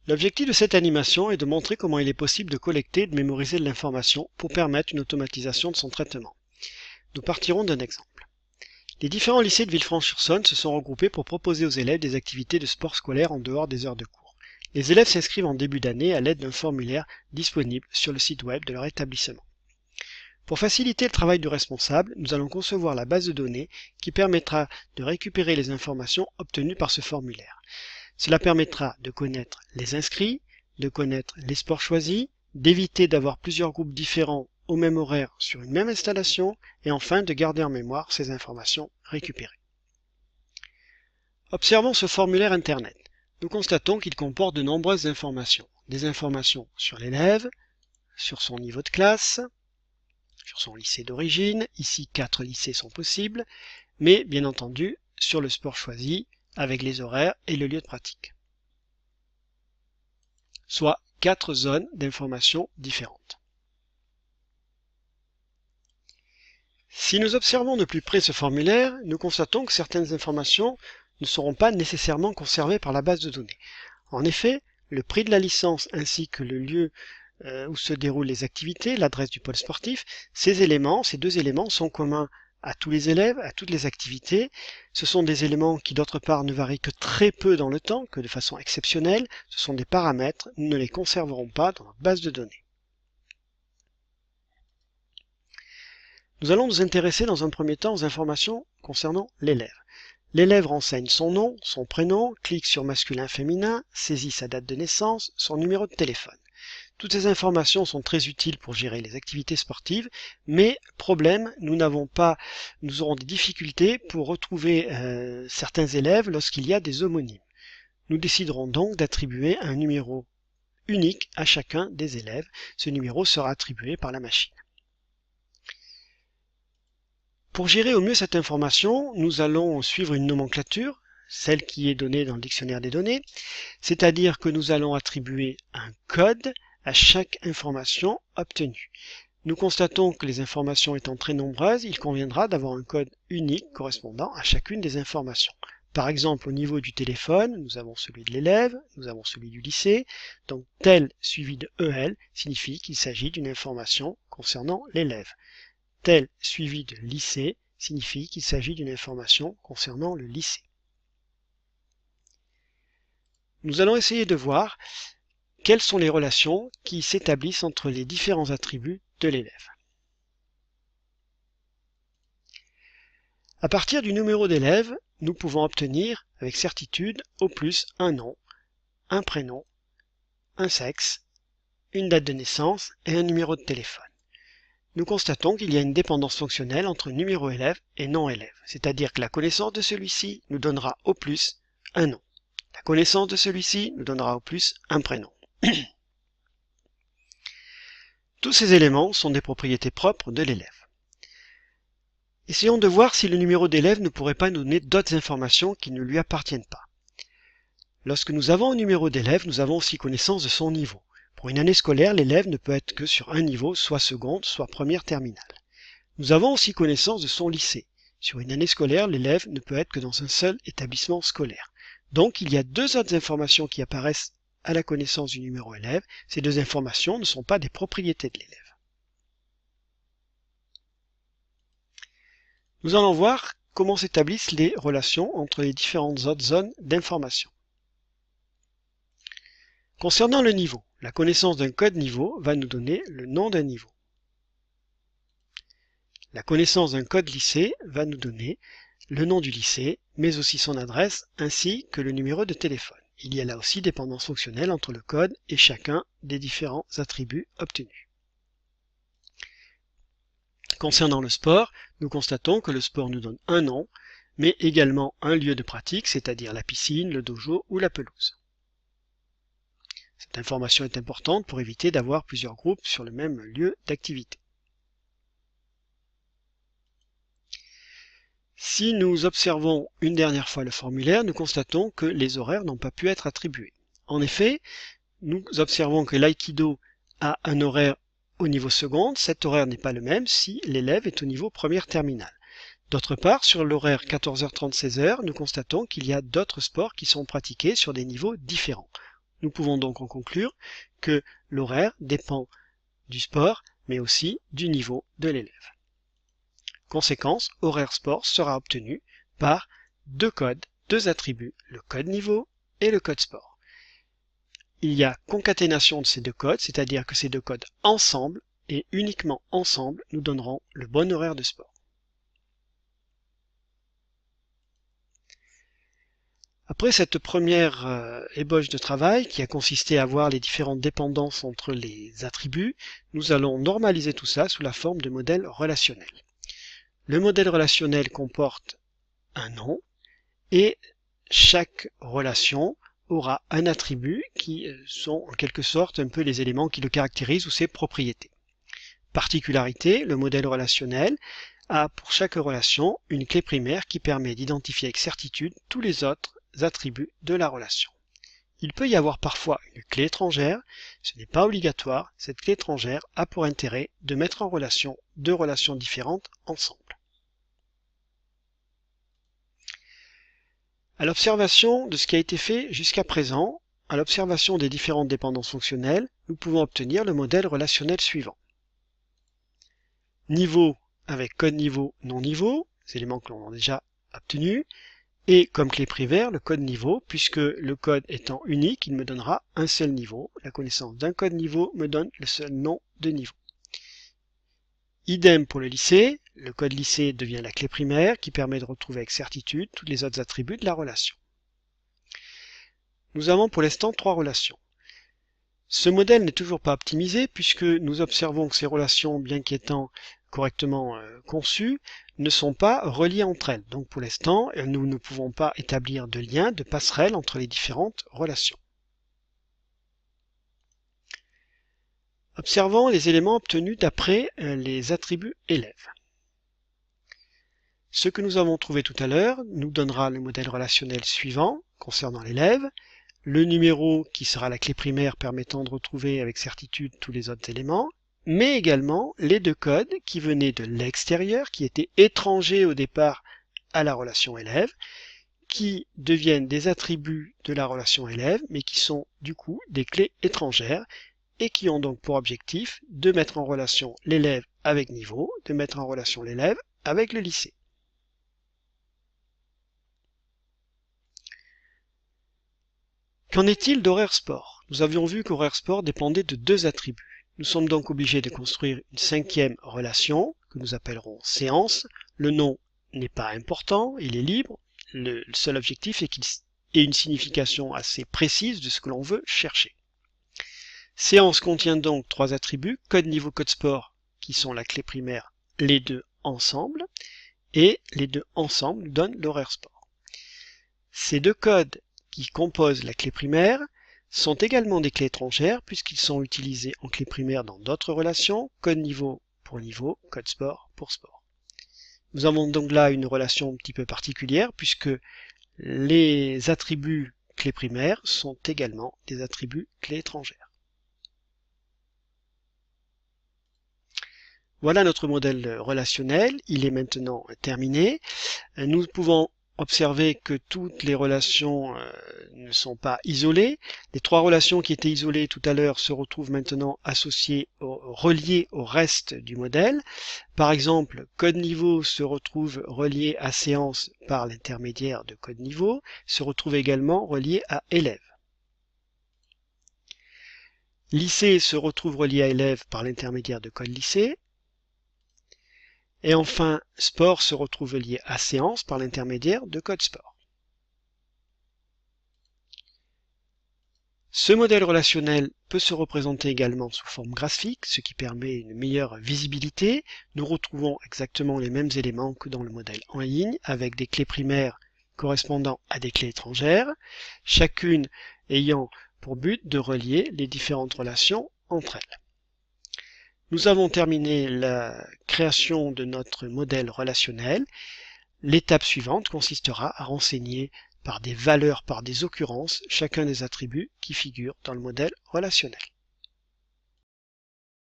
L'objectif de cette animation est de montrer comment il est possible de collecter et de mémoriser de l'information pour permettre une automatisation de son traitement. Nous partirons d'un exemple. Les différents lycées de Villefranche-sur-Saône se sont regroupés pour proposer aux élèves des activités de sport scolaire en dehors des heures de cours. Les élèves s'inscrivent en début d'année à l'aide d'un formulaire disponible sur le site web de leur établissement. Pour faciliter le travail du responsable, nous allons concevoir la base de données qui permettra de récupérer les informations obtenues par ce formulaire. Cela permettra de connaître les inscrits, de connaître les sports choisis, d'éviter d'avoir plusieurs groupes différents au même horaire sur une même installation et enfin de garder en mémoire ces informations récupérées. Observons ce formulaire Internet. Nous constatons qu'il comporte de nombreuses informations. Des informations sur l'élève, sur son niveau de classe, sur son lycée d'origine, ici 4 lycées sont possibles, mais bien entendu sur le sport choisi avec les horaires et le lieu de pratique. Soit 4 zones d'information différentes. Si nous observons de plus près ce formulaire, nous constatons que certaines informations ne seront pas nécessairement conservées par la base de données. En effet, le prix de la licence ainsi que le lieu où se déroulent les activités, l'adresse du pôle sportif, ces deux éléments sont communs à tous les élèves, à toutes les activités. Ce sont des éléments qui d'autre part ne varient que très peu dans le temps, que de façon exceptionnelle. Ce sont des paramètres, nous ne les conserverons pas dans notre base de données. Nous allons nous intéresser dans un premier temps aux informations concernant l'élève. L'élève renseigne son nom, son prénom, clique sur masculin-féminin, saisit sa date de naissance, son numéro de téléphone. Toutes ces informations sont très utiles pour gérer les activités sportives, mais problème, nous aurons des difficultés pour retrouver certains élèves lorsqu'il y a des homonymes. Nous déciderons donc d'attribuer un numéro unique à chacun des élèves. Ce numéro sera attribué par la machine. Pour gérer au mieux cette information, nous allons suivre une nomenclature, celle qui est donnée dans le dictionnaire des données, c'est-à-dire que nous allons attribuer un code à chaque information obtenue. Nous constatons que les informations étant très nombreuses, il conviendra d'avoir un code unique correspondant à chacune des informations. Par exemple, au niveau du téléphone, nous avons celui de l'élève, nous avons celui du lycée, donc tel suivi de EL signifie qu'il s'agit d'une information concernant l'élève. Tel suivi de lycée signifie qu'il s'agit d'une information concernant le lycée. Nous allons essayer de voir quelles sont les relations qui s'établissent entre les différents attributs de l'élève. À partir du numéro d'élève, nous pouvons obtenir avec certitude au plus un nom, un prénom, un sexe, une date de naissance et un numéro de téléphone. Nous constatons qu'il y a une dépendance fonctionnelle entre numéro élève et nom élève, c'est-à-dire que la connaissance de celui-ci nous donnera au plus un nom. La connaissance de celui-ci nous donnera au plus un prénom. Tous ces éléments sont des propriétés propres de l'élève. Essayons de voir si le numéro d'élève ne pourrait pas nous donner d'autres informations qui ne lui appartiennent pas. Lorsque nous avons un numéro d'élève, nous avons aussi connaissance de son niveau. Pour une année scolaire, l'élève ne peut être que sur un niveau, soit seconde, soit première terminale. Nous avons aussi connaissance de son lycée. Sur une année scolaire, l'élève ne peut être que dans un seul établissement scolaire. Donc, il y a deux autres informations qui apparaissent à la connaissance du numéro élève. Ces deux informations ne sont pas des propriétés de l'élève. Nous allons voir comment s'établissent les relations entre les différentes autres zones d'information. Concernant le niveau, la connaissance d'un code niveau va nous donner le nom d'un niveau. La connaissance d'un code lycée va nous donner le nom du lycée, mais aussi son adresse, ainsi que le numéro de téléphone. Il y a là aussi dépendance fonctionnelle entre le code et chacun des différents attributs obtenus. Concernant le sport, nous constatons que le sport nous donne un nom, mais également un lieu de pratique, c'est-à-dire la piscine, le dojo ou la pelouse. Cette information est importante pour éviter d'avoir plusieurs groupes sur le même lieu d'activité. Si nous observons une dernière fois le formulaire, nous constatons que les horaires n'ont pas pu être attribués. En effet, nous observons que l'aïkido a un horaire au niveau seconde. Cet horaire n'est pas le même si l'élève est au niveau première terminale. D'autre part, sur l'horaire 14h30-16h, nous constatons qu'il y a d'autres sports qui sont pratiqués sur des niveaux différents. Nous pouvons donc en conclure que l'horaire dépend du sport, mais aussi du niveau de l'élève. Conséquence, horaire sport sera obtenu par deux codes, deux attributs, le code niveau et le code sport. Il y a concaténation de ces deux codes, c'est-à-dire que ces deux codes ensemble, et uniquement ensemble, nous donneront le bon horaire de sport. Après cette première ébauche de travail qui a consisté à voir les différentes dépendances entre les attributs, nous allons normaliser tout ça sous la forme de modèles relationnels. Le modèle relationnel comporte un nom et chaque relation aura un attribut qui sont en quelque sorte un peu les éléments qui le caractérisent ou ses propriétés. Particularité, le modèle relationnel a pour chaque relation une clé primaire qui permet d'identifier avec certitude tous les autres attributs de la relation. Il peut y avoir parfois une clé étrangère, ce n'est pas obligatoire, cette clé étrangère a pour intérêt de mettre en relation deux relations différentes ensemble. À l'observation de ce qui a été fait jusqu'à présent, à l'observation des différentes dépendances fonctionnelles, nous pouvons obtenir le modèle relationnel suivant. Niveau avec code niveau, non niveau, les éléments que l'on a déjà obtenus, et comme clé primaire, le code niveau, puisque le code étant unique, il me donnera un seul niveau. La connaissance d'un code niveau me donne le seul nom de niveau. Idem pour le lycée, le code lycée devient la clé primaire qui permet de retrouver avec certitude tous les autres attributs de la relation. Nous avons pour l'instant trois relations. Ce modèle n'est toujours pas optimisé puisque nous observons que ces relations, bien qu'étant correctement conçues, ne sont pas reliées entre elles. Donc pour l'instant, nous ne pouvons pas établir de lien, de passerelle entre les différentes relations. Observons les éléments obtenus d'après les attributs élèves. Ce que nous avons trouvé tout à l'heure nous donnera le modèle relationnel suivant concernant l'élève, le numéro qui sera la clé primaire permettant de retrouver avec certitude tous les autres éléments, mais également les deux codes qui venaient de l'extérieur, qui étaient étrangers au départ à la relation élève, qui deviennent des attributs de la relation élève, mais qui sont du coup des clés étrangères, et qui ont donc pour objectif de mettre en relation l'élève avec niveau, de mettre en relation l'élève avec le lycée. Qu'en est-il d'horaire sport? Nous avions vu qu'horaire sport dépendait de deux attributs. Nous sommes donc obligés de construire une cinquième relation, que nous appellerons séance. Le nom n'est pas important, il est libre. Le seul objectif est qu'il ait une signification assez précise de ce que l'on veut chercher. Séance contient donc trois attributs, code niveau, code sport, qui sont la clé primaire, les deux ensemble, et les deux ensemble donnent l'horaire sport. Ces deux codes qui composent la clé primaire sont également des clés étrangères puisqu'ils sont utilisés en clé primaire dans d'autres relations, code niveau pour niveau, code sport pour sport. Nous avons donc là une relation un petit peu particulière puisque les attributs clés primaires sont également des attributs clés étrangères. Voilà notre modèle relationnel, il est maintenant terminé. Nous pouvons observer que toutes les relations ne sont pas isolées. Les trois relations qui étaient isolées tout à l'heure se retrouvent maintenant associées, reliées au reste du modèle. Par exemple, code niveau se retrouve relié à séance par l'intermédiaire de code niveau, se retrouve également relié à élève. Lycée se retrouve relié à élève par l'intermédiaire de code lycée. Et enfin, sport se retrouve lié à séance par l'intermédiaire de code sport. Ce modèle relationnel peut se représenter également sous forme graphique, ce qui permet une meilleure visibilité. Nous retrouvons exactement les mêmes éléments que dans le modèle en ligne, avec des clés primaires correspondant à des clés étrangères, chacune ayant pour but de relier les différentes relations entre elles. Nous avons terminé la création de notre modèle relationnel. L'étape suivante consistera à renseigner par des valeurs, par des occurrences, chacun des attributs qui figurent dans le modèle relationnel.